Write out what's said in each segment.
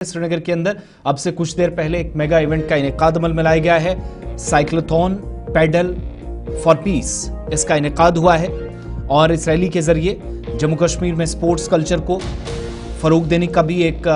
श्रीनगर के अंदर अब से कुछ देर पहले एक मेगा इवेंट का इनेकाद अमल में लाया गया है। साइक्लोथॉन पैडल फॉर पीस इसका इनेकाद हुआ है और इस रैली के जरिए जम्मू कश्मीर में स्पोर्ट्स कल्चर को फरोग देने का भी एक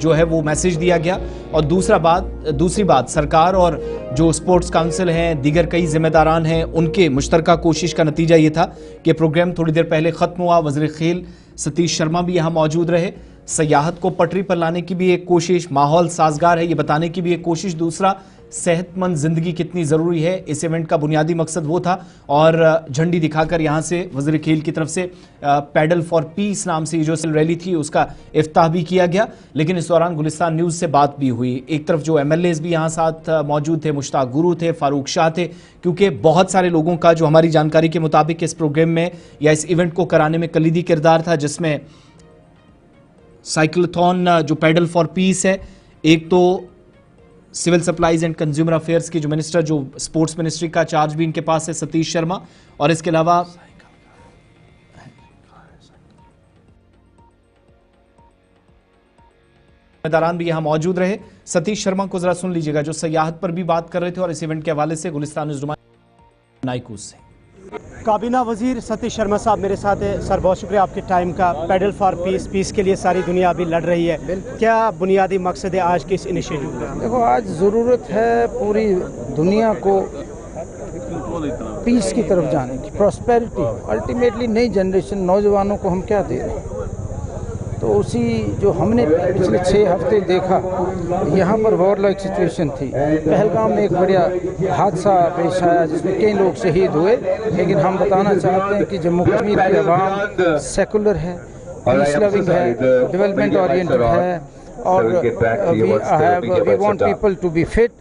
जो है वो मैसेज दिया गया। और दूसरी बात सरकार और जो स्पोर्ट्स काउंसिल हैं, दीगर कई जिम्मेदारान हैं, उनके मुश्तरका कोशिश का नतीजा ये था कि प्रोग्राम थोड़ी देर पहले खत्म हुआ। वज़ीर खेल सतीश शर्मा भी यहाँ मौजूद रहे। सयाहत को पटरी पर लाने की भी एक कोशिश, माहौल साजगार है ये बताने की भी एक कोशिश, दूसरा सेहतमंद जिंदगी कितनी ज़रूरी है, इस इवेंट का बुनियादी मकसद वो था। और झंडी दिखाकर यहाँ से वज़ीर खेल की तरफ से पैडल फॉर पीस नाम से जो रैली थी उसका इफ्ताह भी किया गया। लेकिन इस दौरान गुलिस्तान न्यूज़ से बात भी हुई। एक तरफ जो MLAs भी यहाँ साथ मौजूद थे, मुश्ताक गुरु थे, फारूक शाह थे, क्योंकि बहुत सारे लोगों का जो हमारी जानकारी के मुताबिक इस प्रोग्राम में या इस इवेंट को कराने में कलीदी किरदार था, जिसमें साइक्लोथॉन जो पैडल फॉर पीस है, एक तो civil supplies and consumer affairs की जो मिनिस्टर, जो स्पोर्ट्स मिनिस्ट्री का चार्ज भी इनके पास है, सतीश शर्मा, और इसके अलावा जिम्मेदारान भी यहां मौजूद रहे। सतीश शर्मा को जरा सुन लीजिएगा जो सयाहत पर भी बात कर रहे थे और इस इवेंट के हवाले से गुलिस्तान न्यूज़ नाइकूस से। काबीना वजीर सतीश शर्मा साहब मेरे साथ है। सर बहुत शुक्रिया आपके टाइम का। पैडल फॉर पीस, पीस के लिए सारी दुनिया अभी लड़ रही है, क्या बुनियादी मकसद है आज के इस इनिशिएटिव का? देखो, आज ज़रूरत है पूरी दुनिया को पीस की तरफ जाने की, प्रॉस्पेरिटी। अल्टीमेटली नई जनरेशन, नौजवानों को हम क्या दे रहे हैं? तो उसी जो हमने पिछले 6 हफ्ते देखा, यहाँ पर वॉर लाइक सिचुएशन थी। पहलगाम में एक बढ़िया हादसा पेश आया जिसमें कई लोग शहीद हुए, लेकिन हम बताना चाहते हैं कि जम्मू कश्मीर की आवाम सेकुलर है, पीस लविंग है, डेवलपमेंट ओरिएंटेड है, और we want people to be fit,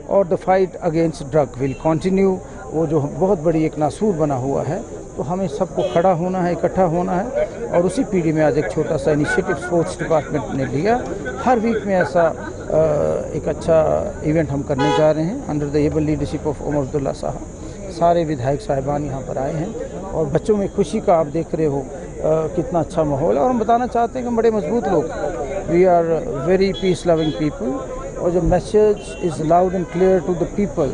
और the fight against drug will continue. वो जो बहुत बड़ी एक नासूर बना हुआ है, तो हमें सबको खड़ा होना है, इकट्ठा होना है। और उसी पीढ़ी में आज एक छोटा सा इनिशिएटिव स्पोर्ट्स डिपार्टमेंट ने लिया। हर वीक में ऐसा एक अच्छा इवेंट हम करने जा रहे हैं under the able leadership of Omar Abdullah साहब। सारे विधायक साहिबान यहाँ पर आए हैं और बच्चों में खुशी का आप देख रहे हो कितना अच्छा माहौल है। और हम बताना चाहते हैं कि हम बड़े मजबूत लोग, we are very peace loving people. और जो message is loud and clear to the people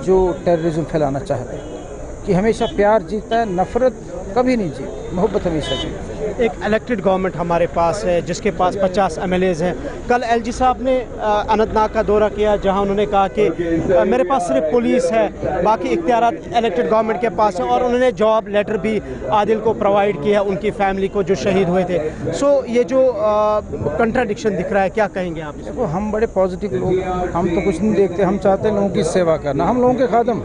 जो टेररिज्म फैलाना चाहते हैं कि हमेशा प्यार जीतता है, नफरत कभी नहीं जीती, मोहब्बत हमेशा जीती। एक इलेक्टेड गवर्नमेंट हमारे पास है जिसके पास 50 MLAs हैं। कल LG साहब ने अनंतनाग का दौरा किया जहां उन्होंने कहा कि मेरे पास सिर्फ पुलिस है, बाकी इख्तियारात इलेक्टेड गवर्नमेंट के पास है। और उन्होंने जॉब लेटर भी आदिल को प्रोवाइड किया, उनकी फैमिली को जो शहीद हुए थे। सो ये जो कंट्राडिक्शन दिख रहा है, क्या कहेंगे आप? देखो, हम बड़े पॉजिटिव लोग, हम तो कुछ नहीं देखते, हम चाहते हैं लोगों की सेवा करना, हम लोगों के खादम।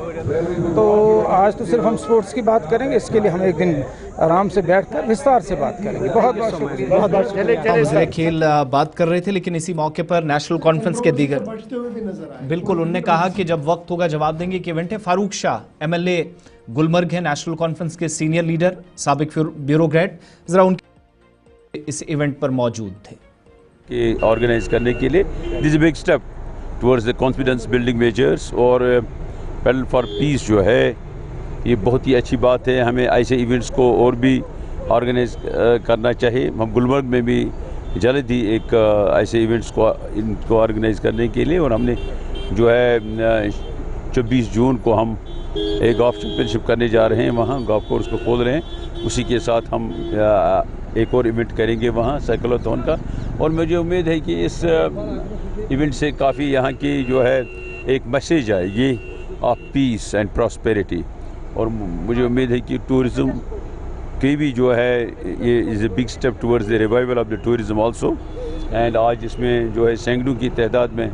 तो आज तो सिर्फ हम स्पोर्ट्स की बात करेंगे, इसके लिए हम एक दिन आराम से बैठकर विस्तार से बात करेंगे। बहुत बहुत शुक्रिया। वज़ीर खेल बात कर रहे थे, लेकिन इसी मौके पर नेशनल कॉन्फ्रेंस के दीगर बिल्कुल उन्होंने कहा कि जब वक्त होगा जवाब देंगे कि इवेंट है। फारूक शाह MLA गुलमर्ग है, नेशनल कॉन्फ्रेंस के सीनियर लीडर, साबिक ब्यूरोक्रेट, जरा उनके इस इवेंट पर मौजूद थे। कि ऑर्गेनाइज करने के लिए this big step towards the confidence building measures, और पैडल फॉर पीस जो है ये बहुत ही अच्छी बात है। हमें ऐसे इवेंट्स को और भी ऑर्गेनाइज करना चाहिए। हम गुलमर्ग में भी जल्द ही एक ऐसे इवेंट्स को इनको ऑर्गेनाइज करने के लिए, और हमने जो है 24 जून को हम एक गोल्फ चैम्पियनशिप करने जा रहे हैं, वहाँ गोल्फ कोर्स को खोल रहे हैं। उसी के साथ हम एक और इवेंट करेंगे वहाँ साइक्लोथॉन का। और मुझे उम्मीद है कि इस इवेंट से काफ़ी यहाँ की जो है एक मैसेज आएगी ऑफ पीस एंड प्रॉस्पेरिटी। और मुझे उम्मीद है कि टूरिज़्म की भी जो है ये is a big step towards the revival of the tourism also. And आज इसमें जो है सैकड़ों की तादाद में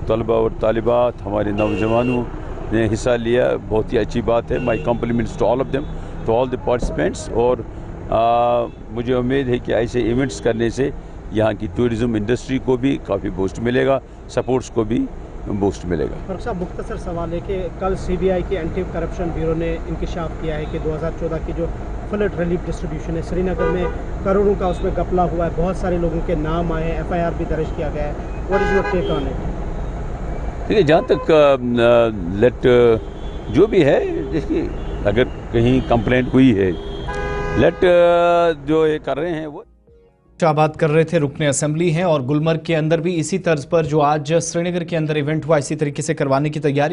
तलबा और तालिबात, हमारे नौजवानों ने हिस्सा लिया, बहुत ही अच्छी बात है। My compliments to all of them, to all the participants. और मुझे उम्मीद है कि ऐसे इवेंट्स करने से यहाँ की टूरिज़्म इंडस्ट्री को भी काफ़ी बूस्ट मिलेगा, सपोर्ट्स को भी बूस्ट मिलेगा। फारूक साहब, मुख्तसर सवाल है कि कल CBI के एंटी करप्शन ब्यूरो ने इंकशाफ किया है कि 2014 की जो फ्लड रिलीफ डिस्ट्रीब्यूशन है श्रीनगर में, करोड़ों का उसमें घपला हुआ है, बहुत सारे लोगों के नाम आए हैं, FIR भी दर्ज किया गया है। What is your take on it? देखिए, जहाँ तक जो भी है, देखिए अगर कहीं कंप्लेंट हुई है, जो ये कर रहे हैं वो बात कर रहे थे, रुकने असेंबली हैं और गुलमर्ग के अंदर भी इसी तर्ज पर जो आज श्रीनगर के अंदर इवेंट हुआ इसी तरीके से करवाने की तैयारी